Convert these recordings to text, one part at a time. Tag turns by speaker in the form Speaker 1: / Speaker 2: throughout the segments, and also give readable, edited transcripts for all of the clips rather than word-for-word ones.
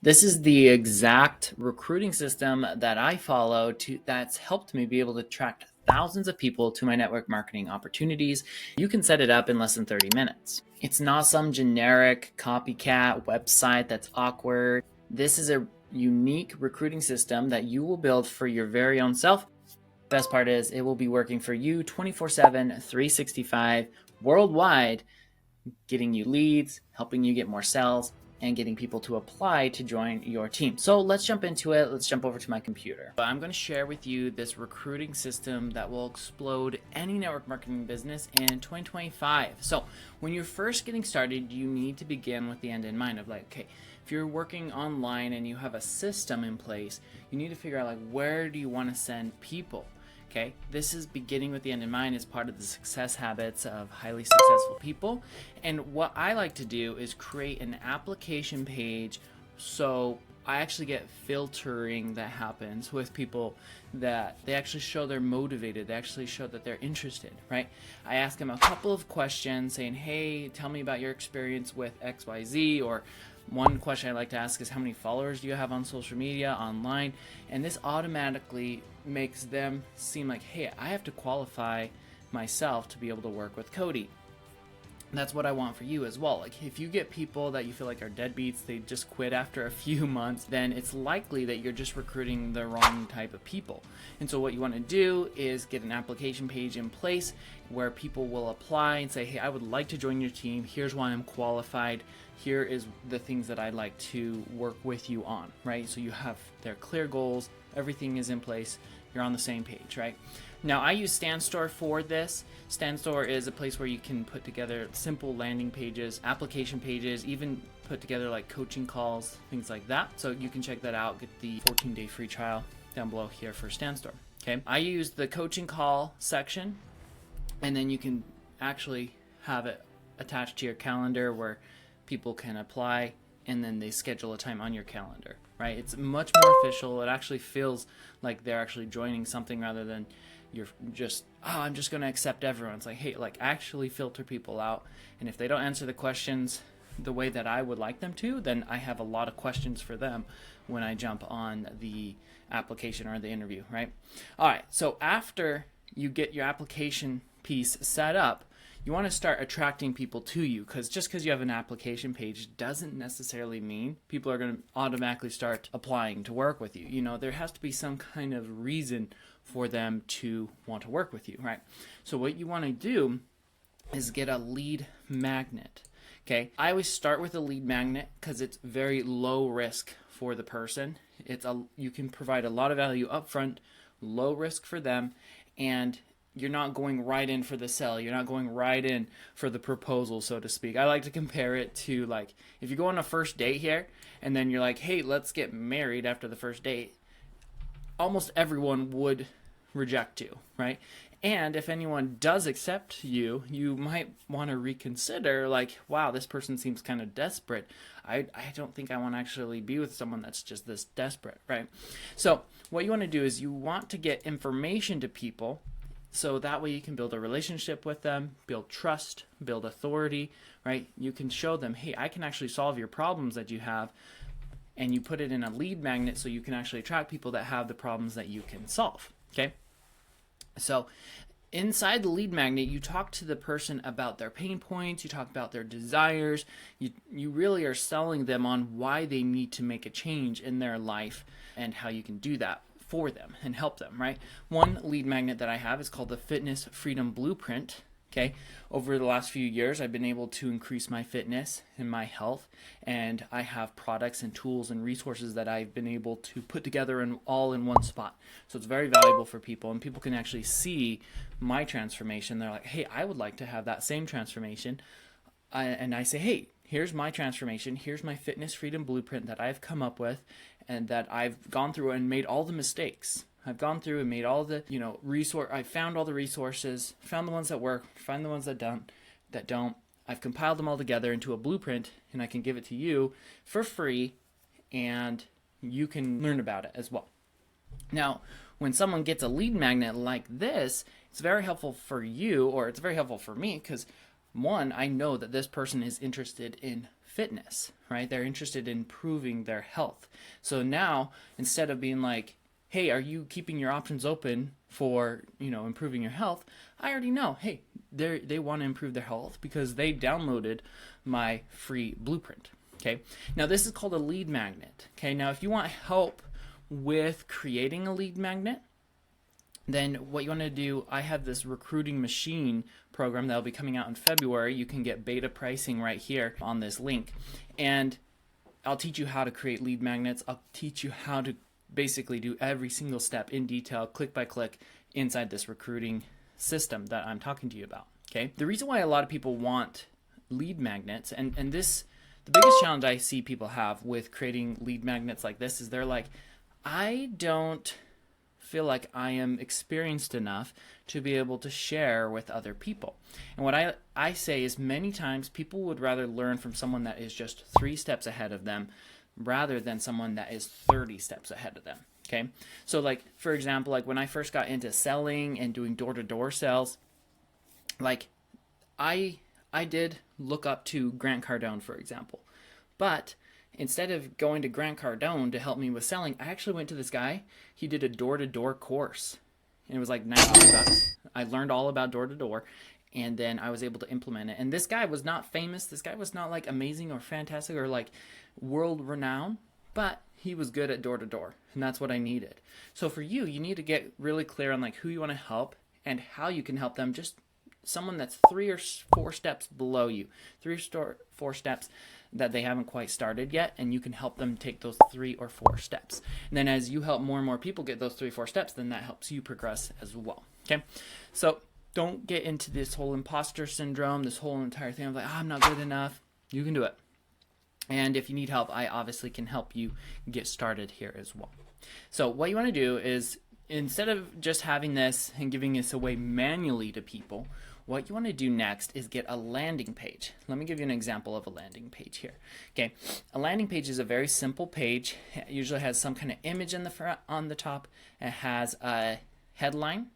Speaker 1: This is the exact recruiting system that I follow that's helped me be able to attract thousands of people to my network marketing opportunities. You can set it up in less than 30 minutes. It's not some generic copycat website that's awkward. This is a unique recruiting system that you will build for your very own self. Best part is it will be working for you 24/7, 365 worldwide, getting you leads, helping you get more sales, and getting people to apply to join your team. So let's jump into it. Let's jump over to my computer. I'm going to share with you this recruiting system that will explode any network marketing business in 2025. So when you're first getting started, you need to begin with the end in mind of like, okay, if you're working online and you have a system in place, you need to figure out like, where do you want to send people? Okay, this is beginning with the end in mind as part of the success habits of highly successful people. And what I like to do is create an application page so I actually get filtering that happens with people that they actually show they're motivated, they actually show that they're interested, right? I ask them a couple of questions saying, hey, tell me about your experience with XYZ, or one question I like to ask is how many followers do you have on social media, online? And this automatically makes them seem like, hey, I have to qualify myself to be able to work with Cody. That's what I want for you as well. Like if you get people that you feel like are deadbeats, they just quit after a few months, then it's likely that you're just recruiting the wrong type of people. And so what you want to do is get an application page in place where people will apply and say, hey, I would like to join your team. Here's why I'm qualified. Here is the things that I'd like to work with you on, right? So you have their clear goals, everything is in place, you're on the same page, right? Now I use StanStore for this. StanStore is a place where you can put together simple landing pages, application pages, even put together like coaching calls, things like that. So you can check that out, get the 14-day free trial down below here for StanStore. Okay, I use the coaching call section, and then you can actually have it attached to your calendar where people can apply and then they schedule a time on your calendar, right? It's much more official. It actually feels like they're actually joining something rather than you're just, oh, I'm just going to accept everyone. It's like, hey, like actually filter people out. And if they don't answer the questions the way that I would like them to, then I have a lot of questions for them when I jump on the application or the interview, right? All right, so after you get your application piece set up, you want to start attracting people to you, because just because you have an application page doesn't necessarily mean people are going to automatically start applying to work with you. You know, there has to be some kind of reason for them to want to work with you, right? So what you want to do is get a lead magnet. Okay, I always start with a lead magnet because it's very low risk for the person. You can provide a lot of value upfront, low risk for them, and you're not going right in for the sell. You're not going right in for the proposal, so to speak. I like to compare it to like if you go on a first date here and then you're like, hey, let's get married after the first date. Almost everyone would reject you, right? And if anyone does accept you, you might want to reconsider like, wow, this person seems kind of desperate. I don't think I want to actually be with someone that's just this desperate, right? So what you want to do is you want to get information to people so that way you can build a relationship with them, build trust, build authority, right? You can show them, hey, I can actually solve your problems that you have, and you put it in a lead magnet so you can actually attract people that have the problems that you can solve, okay? So inside the lead magnet, you talk to the person about their pain points, you talk about their desires, you really are selling them on why they need to make a change in their life and how you can do that for them and help them, right? One lead magnet that I have is called the Fitness Freedom Blueprint. Okay, over the last few years, I've been able to increase my fitness and my health, and I have products and tools and resources that I've been able to put together and all in one spot. So it's very valuable for people, and people can actually see my transformation. They're like, hey, I would like to have that same transformation. And I say, hey, here's my transformation. Here's my fitness freedom blueprint that I've come up with and that I've gone through and made all the mistakes. I've gone through and made all the, I found all the resources, found the ones that work, find the ones that don't. I've compiled them all together into a blueprint, and I can give it to you for free, and you can learn about it as well. Now, when someone gets a lead magnet like this, it's very helpful for you, or it's very helpful for me, because one, I know that this person is interested in fitness, right? They're interested in improving their health. So now, instead of being like, hey, are you keeping your options open for, improving your health? I already know, hey, they want to improve their health because they downloaded my free blueprint. Okay. Now this is called a lead magnet. Okay. Now if you want help with creating a lead magnet, then what you want to do, I have this recruiting machine program that will be coming out in February. You can get beta pricing right here on this link. And I'll teach you how to create lead magnets. I'll teach you how to basically do every single step in detail, click by click, inside this recruiting system that I'm talking to you about. Okay. The reason why a lot of people want lead magnets, and this, the biggest challenge I see people have with creating lead magnets like this is they're like, I don't feel like I am experienced enough to be able to share with other people. And what I say is many times people would rather learn from someone that is just 3 steps ahead of them rather than someone that is 30 steps ahead of them. Okay. So like, for example, like when I first got into selling and doing door-to-door sales, like I did look up to Grant Cardone, for example, but instead of going to Grant Cardone to help me with selling, I actually went to this guy. He did a door-to-door course, and it was like $90. I learned all about door-to-door, and then I was able to implement it. And this guy was not famous. This guy was not like amazing or fantastic or like world-renowned, but he was good at door-to-door, and that's what I needed. So for you, you need to get really clear on like who you want to help and how you can help them. Just someone that's 3 or 4 steps below you, 3 or 4 steps that they haven't quite started yet, and you can help them take those 3 or 4 steps. And then as you help more and more people get those 3 or 4 steps, then that helps you progress as well. Okay, so don't get into this whole imposter syndrome, this whole entire thing of like, I'm not good enough. You can do it. And if you need help, I obviously can help you get started here as well. So what you want to do is, instead of just having this and giving this away manually to people, what you want to do next is get a landing page. Let me give you an example of a landing page here. Okay, a landing page is a very simple page. It usually has some kind of image in the front, on the top. It has a headline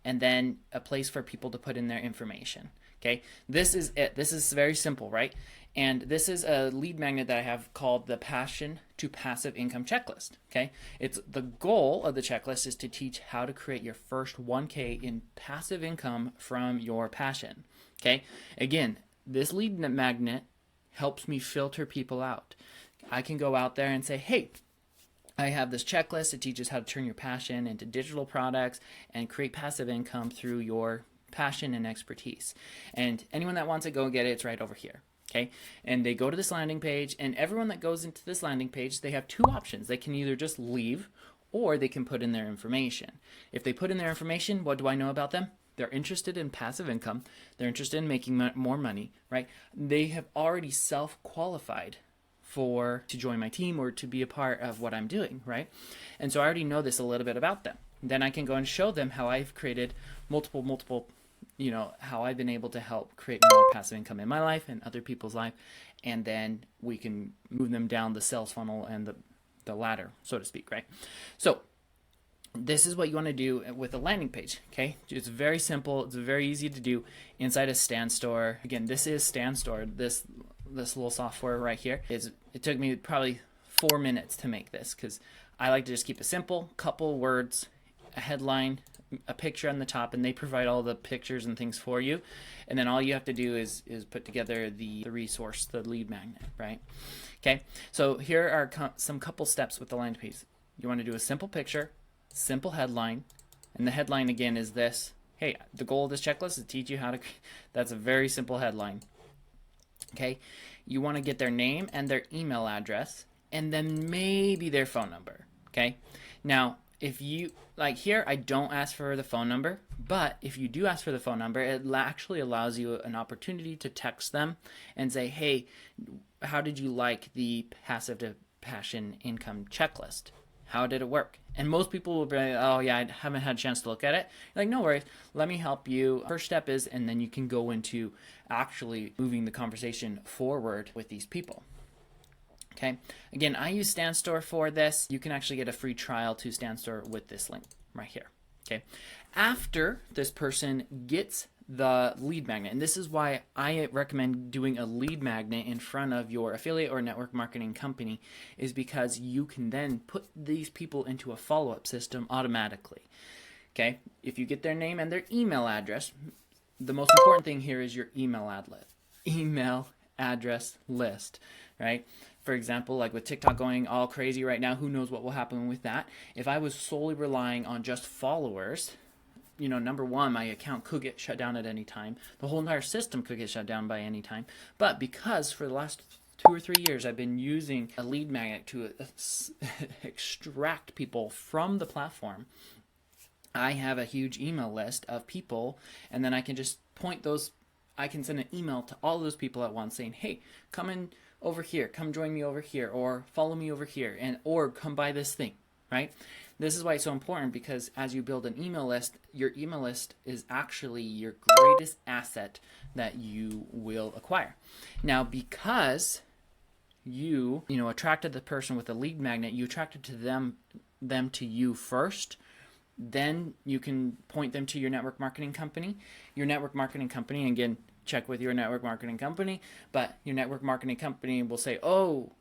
Speaker 1: and then a place for people to put in their information. Okay, this is it. This is very simple, right? And this is a lead magnet that I have called the Passion to Passive Income Checklist. Okay, it's the goal of the checklist is to teach how to create your first 1K in passive income from your passion. Okay, again, this lead magnet helps me filter people out. I can go out there and say, hey, I have this checklist. It teaches how to turn your passion into digital products and create passive income through your passion and expertise. And anyone that wants to go get it, it's right over here. Okay, and they go to this landing page, and everyone that goes into this landing page, they have 2 options. They can either just leave or they can put in their information. If they put in their information, what do I know about them? They're interested in passive income. They're interested in making more money, right? They have already self-qualified to join my team or to be a part of what I'm doing, right? And so I already know this a little bit about them. Then I can go and show them how I've created multiple how I've been able to help create more passive income in my life and other people's life. And then we can move them down the sales funnel and the ladder, so to speak, right? So this is what you want to do with a landing page, okay? It's very simple. It's very easy to do inside a StanStore. Again, this is StanStore. This little software right here it took me probably 4 minutes to make this because I like to just keep it simple, couple words, a headline, a picture on the top, and they provide all the pictures and things for you. And then all you have to do is put together the resource, the lead magnet, right? Okay, so here are some couple steps with the landing page. You want to do a simple picture, simple headline, and the headline again is this. Hey, the goal of this checklist is to teach you how to, that's a very simple headline. Okay, you want to get their name and their email address, and then maybe their phone number, okay? Now, if you, like here, I don't ask for the phone number, but if you do ask for the phone number, it actually allows you an opportunity to text them and say, hey, how did you like the passive to passion income checklist? How did it work? And most people will be like, oh yeah, I haven't had a chance to look at it. You're like, no worries, let me help you. First step is, and then you can go into actually moving the conversation forward with these people. Okay, again, I use StanStore for this. You can actually get a free trial to StanStore with this link right here. Okay, after this person gets the lead magnet. And this is why I recommend doing a lead magnet in front of your affiliate or network marketing company, is because you can then put these people into a follow-up system automatically. Okay, if you get their name and their email address, the most important thing here is your email address list, right? For example, like with TikTok going all crazy right now, who knows what will happen with that? If I was solely relying on just followers, number one, my account could get shut down at any time. The whole entire system could get shut down by any time. But because for the last 2 or 3 years I've been using a lead magnet to extract people from the platform, I have a huge email list of people, and then I can just I can send an email to all those people at once saying, hey, come in over here, come join me over here, or follow me over here, or come buy this thing, right? This is why it's so important, because as you build an email list, your email list is actually your greatest asset that you will acquire. Now, because you attracted the person with a lead magnet, you attracted to them to you first, then you can point them to your network marketing company. Your network marketing company, again, check with your network marketing company, but your network marketing company will say, oh,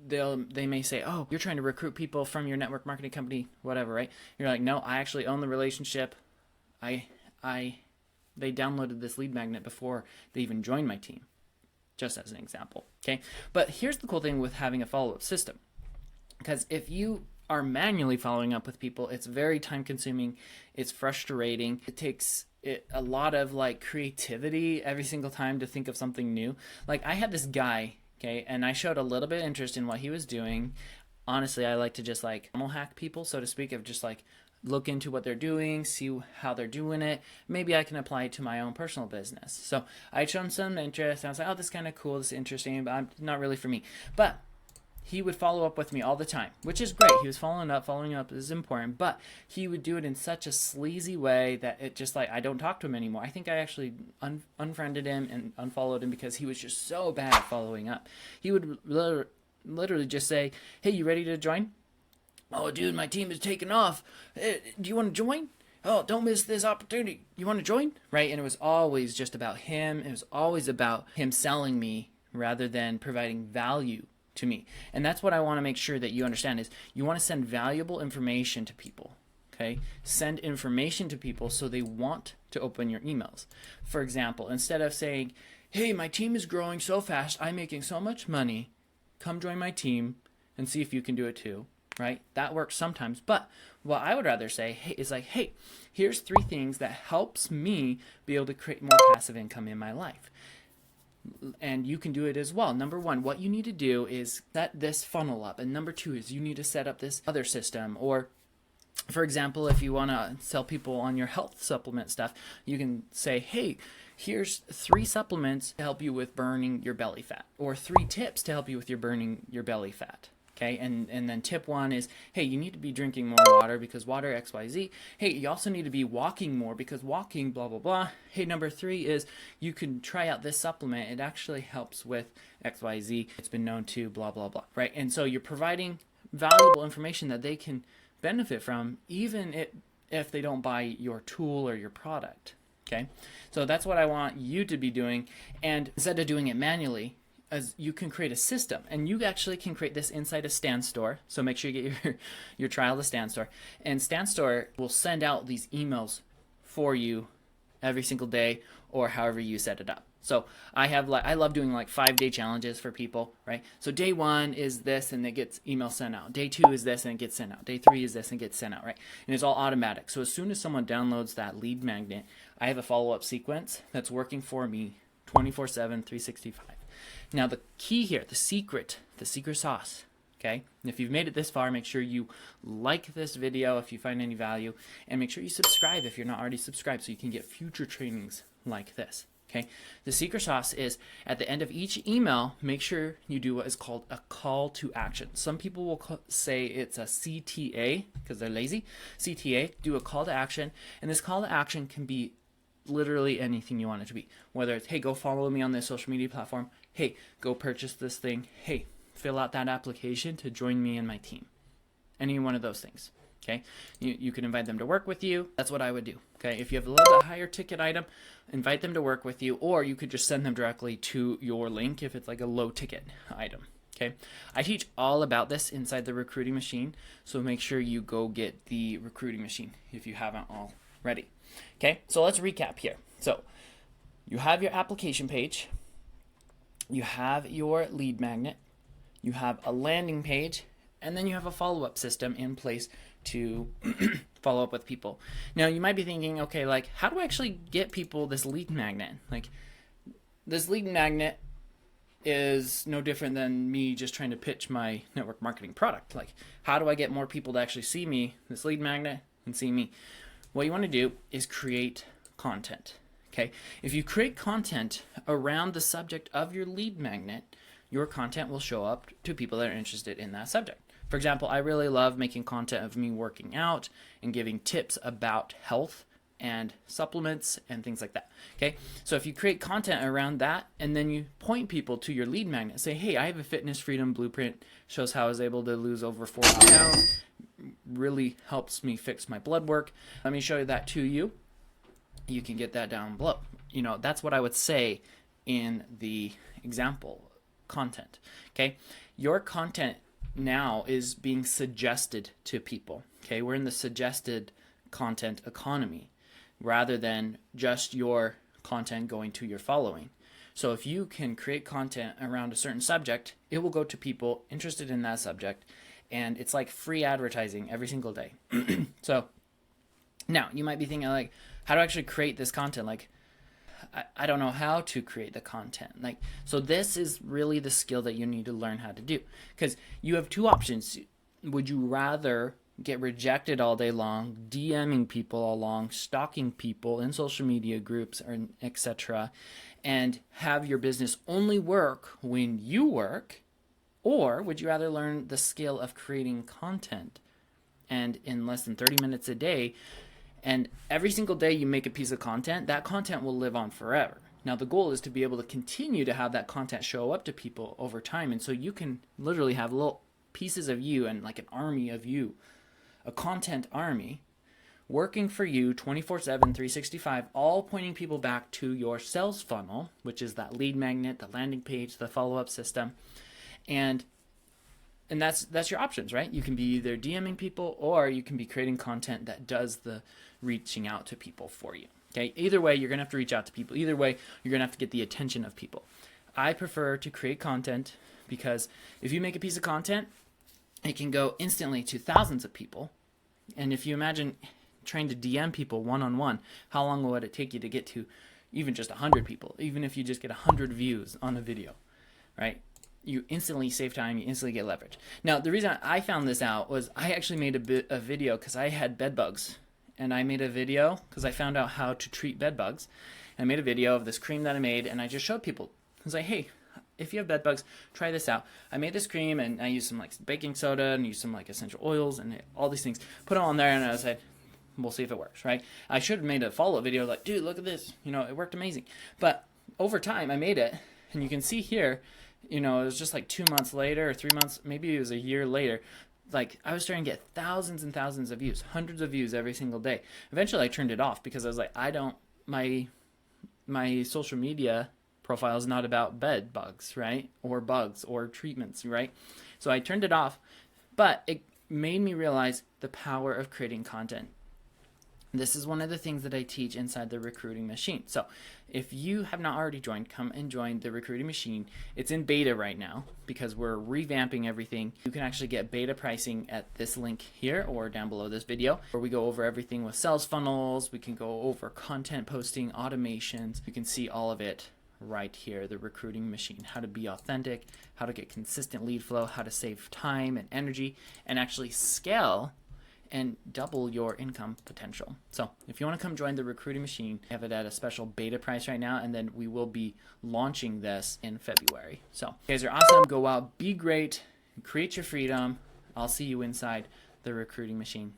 Speaker 1: they may say, oh, you're trying to recruit people from your network marketing company, whatever, right? You're like, no, I actually own the relationship. They downloaded this lead magnet before they even joined my team, just as an example, okay? But here's the cool thing with having a follow-up system, because if you are manually following up with people, it's very time consuming, it's frustrating, it takes a lot of creativity every single time to think of something new. Like I had this guy, okay, and I showed a little bit of interest in what he was doing. Honestly, I like to just hack people, so to speak, of just look into what they're doing, see how they're doing it. Maybe I can apply it to my own personal business. So I'd shown some interest, and I was like, oh, this is kind of cool, this is interesting, but not really for me. But he would follow up with me all the time, which is great. He was following up is important, but he would do it in such a sleazy way that it just I don't talk to him anymore. I think I actually unfriended him and unfollowed him because he was just so bad at following up. He would literally just say, hey, you ready to join? Oh, dude, my team is taking off. Do you want to join? Oh, don't miss this opportunity. You want to join? Right? And it was always just about him. It was always about him selling me rather than providing value to me. And that's what I want to make sure that you understand, is you want to send valuable information to people. Okay? Send information to people so they want to open your emails. For example, instead of saying, hey, my team is growing so fast, I'm making so much money, come join my team and see if you can do it too. Right? That works sometimes. But what I would rather say is hey, here's 3 things that helps me be able to create more passive income in my life. And you can do it as well. Number 1, what you need to do is set this funnel up. And number 2 is you need to set up this other system. Or, for example, if you want to sell people on your health supplement stuff, you can say, hey, here's 3 supplements to help you with burning your belly fat, or 3 tips to help you with your burning your belly fat. Okay, and then tip 1 is, hey, you need to be drinking more water because water XYZ. Hey, you also need to be walking more because walking blah, blah, blah. Hey, number 3 is you can try out this supplement. It actually helps with XYZ. It's been known to blah, blah, blah, right? And so you're providing valuable information that they can benefit from, even if they don't buy your tool or your product, okay? So that's what I want you to be doing. And instead of doing it manually, as you can create a system, and you actually can create this inside a Stand Store. So make sure you get your trial to Stand Store, and Stand Store will send out these emails for you every single day, or however you set it up. So I love doing 5-day challenges for people, right? So day 1 is this, and it gets email sent out. Day 2 is this, and it gets sent out. Day 3 is this, and it gets sent out, right? And it's all automatic. So as soon as someone downloads that lead magnet, I have a follow-up sequence that's working for me 24/7, 365. Now the key here, the secret sauce, okay? And if you've made it this far, make sure you like this video if you find any value, and make sure you subscribe if you're not already subscribed so you can get future trainings like this, okay? The secret sauce is at the end of each email, make sure you do what is called a call to action. Some people will say it's a CTA because they're lazy. CTA, do a call to action, and this call to action can be literally anything you want it to be. Whether it's, hey, go follow me on this social media platform. Hey, go purchase this thing. Hey, fill out that application to join me and my team. Any one of those things. Okay, you can invite them to work with you. That's what I would do. Okay, if you have a little bit higher ticket item, invite them to work with you, or you could just send them directly to your link if it's like a low ticket item. Okay, I teach all about this inside the recruiting machine, so make sure you go get the recruiting machine if you haven't already. Okay, so let's recap here. So you have your application page, you have your lead magnet, you have a landing page, and then you have a follow-up system in place to follow up with people. Now you might be thinking, okay, like how do I actually get people this lead magnet? Like this lead magnet is no different than me just trying to pitch my network marketing product. Like how do I get more people to actually see me, this lead magnet, and see me? What you want to do is create content. Okay, if you create content around the subject of your lead magnet, your content will show up to people that are interested in that subject. For example, I really love making content of me working out and giving tips about health and supplements and things like that. Okay, so if you create content around that and then you point people to your lead magnet, say, hey, I have a fitness freedom blueprint, shows how I was able to lose over 40 pounds, really helps me fix my blood work. Let me show you that to you. You can get that down below. You know, that's what I would say in the example content. Okay, your content now is being suggested to people. Okay, we're in the suggested content economy rather than just your content going to your following. So if you can create content around a certain subject, it will go to people interested in that subject, and it's like free advertising every single day. So now you might be thinking like, how do I actually create this content? Like I don't know how to create the content. Like, so this is really the skill that you need to learn how to do, because you have two options. Would you rather get rejected all day long, DMing people all along, stalking people in social media groups, or etc., and have your business only work when you work? Or would you rather learn the skill of creating content, and in less than 30 minutes a day, and every single day you make a piece of content, that content will live on forever. Now the goal is to be able to continue to have that content show up to people over time, and so you can literally have little pieces of you and like an army of you, a content army, working for you 24/7, 365, all pointing people back to your sales funnel, which is that lead magnet, the landing page, the follow-up system, and that's your options, right? You can be either DMing people, or you can be creating content that does the reaching out to people for you. Okay, either way, you're gonna have to reach out to people. Either way, you're gonna have to get the attention of people. I prefer to create content because if you make a piece of content, it can go instantly to thousands of people. And if you imagine trying to DM people one-on-one, how long would it take you to get to even just 100 people, even if you just get 100 views on a video, right? You instantly save time, you instantly get leverage. Now, the reason I found this out was I actually made a video because I had bed bugs. And I made a video because I found out how to treat bed bugs. I made a video of this cream that I made, and I just showed people. I was like, hey, if you have bed bugs, try this out. I made this cream, and I used some like baking soda and used some like essential oils and all these things. Put them on there, and I said, we'll see if it works, right? I should have made a follow-up video like, dude, look at this. You know, it worked amazing. But over time, I made it, and you can see here, you know, it was just like 2 months later or 3 months, maybe it was a year later. Like I was starting to get thousands and thousands of views, hundreds of views every single day. Eventually I turned it off because I was like, my social media profile is not about bed bugs, right? Or bugs or treatments, right? So I turned it off, but it made me realize the power of creating content. This is one of the things that I teach inside the recruiting machine. So if you have not already joined, come and join the recruiting machine. It's in beta right now because we're revamping everything. You can actually get beta pricing at this link here or down below this video, where we go over everything with sales funnels. We can go over content posting, automations. You can see all of it right here, the recruiting machine, how to be authentic, how to get consistent lead flow, how to save time and energy, and actually scale and double your income potential. So if you want to come join the recruiting machine, I have it at a special beta price right now, and then we will be launching this in February. So you guys are awesome. Go out, be great, create your freedom. I'll see you inside the recruiting machine.